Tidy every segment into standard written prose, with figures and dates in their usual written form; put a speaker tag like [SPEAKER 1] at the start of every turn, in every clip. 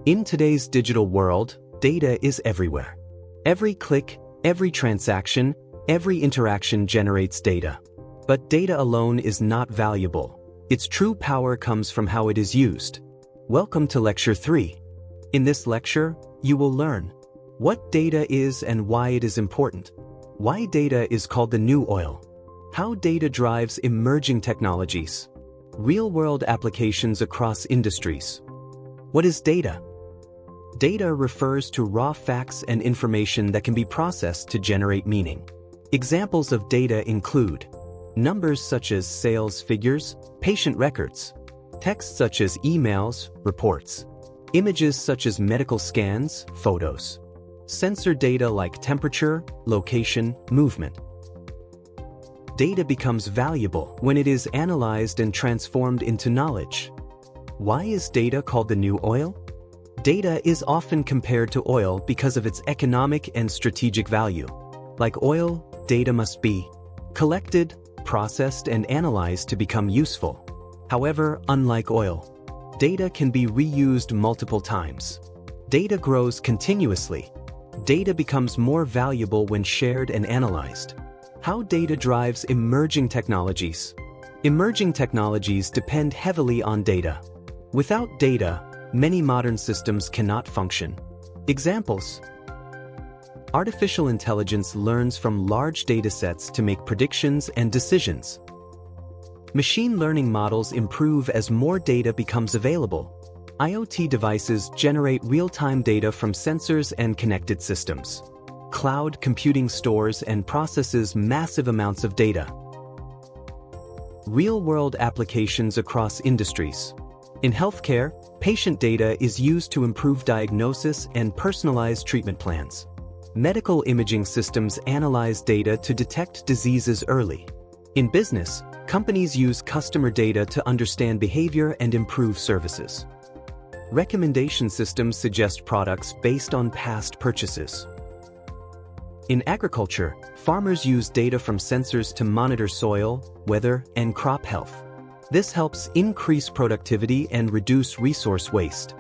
[SPEAKER 1] In today's digital world, data is everywhere. Every click, every transaction, every interaction generates data. But data alone is not valuable. Its true power comes from how it is used. Welcome to Lecture 3. In this lecture, you will learn what data is and why it is important, why data is called the new oil, how data drives emerging technologies, real-world applications across industries. What is data? Data refers to raw facts and information that can be processed to generate meaning. Examples of data include numbers such as sales figures, patient records, text such as emails, reports, images such as medical scans, photos, sensor data like temperature, location, movement. Data becomes valuable when it is analyzed and transformed into knowledge. Why is data called the new oil? Data is often compared to oil because of its economic and strategic value. Like oil, data must be collected, processed, and analyzed to become useful. However, unlike oil, data can be reused multiple times. Data grows continuously. Data becomes more valuable when shared and analyzed. How data drives emerging technologies. Emerging technologies depend heavily on data. Without data, many modern systems cannot function. Examples: artificial intelligence learns from large datasets to make predictions and decisions. Machine learning models improve as more data becomes available. IoT devices generate real-time data from sensors and connected systems. Cloud computing stores and processes massive amounts of data. Real-world applications across industries. In healthcare, patient data is used to improve diagnosis and personalize treatment plans. Medical imaging systems analyze data to detect diseases early. In business, companies use customer data to understand behavior and improve services. Recommendation systems suggest products based on past purchases. In agriculture, farmers use data from sensors to monitor soil, weather, and crop health. This helps increase productivity and reduce resource waste.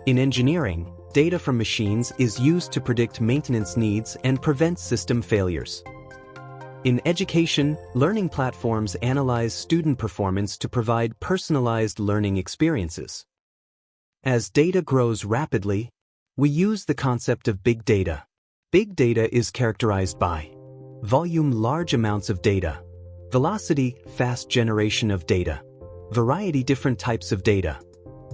[SPEAKER 1] In engineering, data from machines is used to predict maintenance needs and prevent system failures. In education, learning platforms analyze student performance to provide personalized learning experiences. As data grows rapidly, we use the concept of big data. Big data is characterized by volume, large amounts of data; velocity, fast generation of data; variety, different types of data.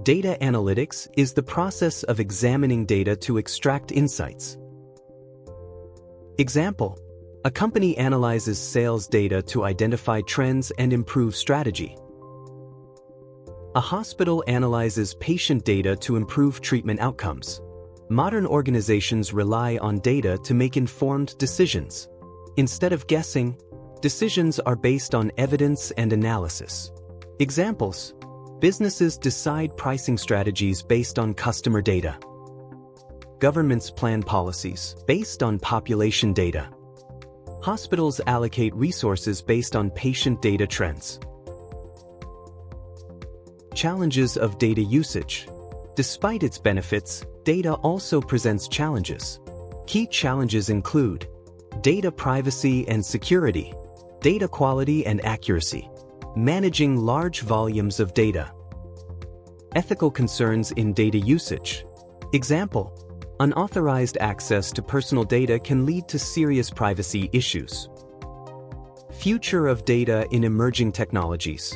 [SPEAKER 1] Data analytics is the process of examining data to extract insights. Example: a company analyzes sales data to identify trends and improve strategy. A hospital analyzes patient data to improve treatment outcomes. Modern organizations rely on data to make informed decisions. Instead of guessing, decisions are based on evidence and analysis. Examples: businesses decide pricing strategies based on customer data. Governments plan policies based on population data. Hospitals allocate resources based on patient data trends. Challenges of data usage. Despite its benefits, data also presents challenges. Key challenges include data privacy and security, data quality and accuracy, managing large volumes of data. Ethical concerns in data usage. Example: unauthorized access to personal data can lead to serious privacy issues. Future of data in emerging technologies.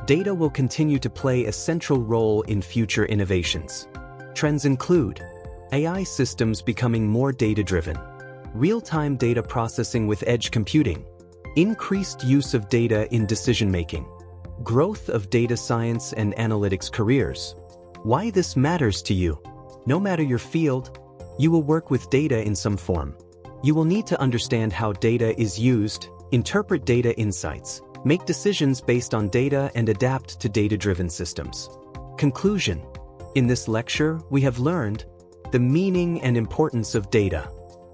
[SPEAKER 1] Data will continue to play a central role in future innovations. Trends include AI systems becoming more data-driven, real-time data processing with edge computing, increased use of data in decision-making, growth of data science and analytics careers. Why this matters to you? No matter your field, you will work with data in some form. You will need to understand how data is used, interpret data insights, make decisions based on data, and adapt to data-driven systems. Conclusion: in this lecture, we have learned the meaning and importance of data,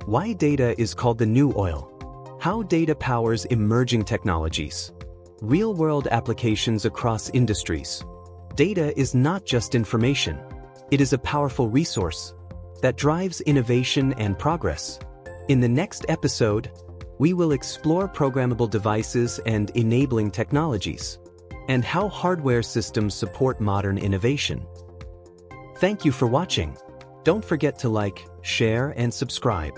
[SPEAKER 1] why data is called the new oil, how data powers emerging technologies, real-world applications across industries. Data is not just information. It is a powerful resource that drives innovation and progress. In the next episode, we will explore programmable devices and enabling technologies, and how hardware systems support modern innovation. Thank you for watching. Don't forget to like, share, and subscribe.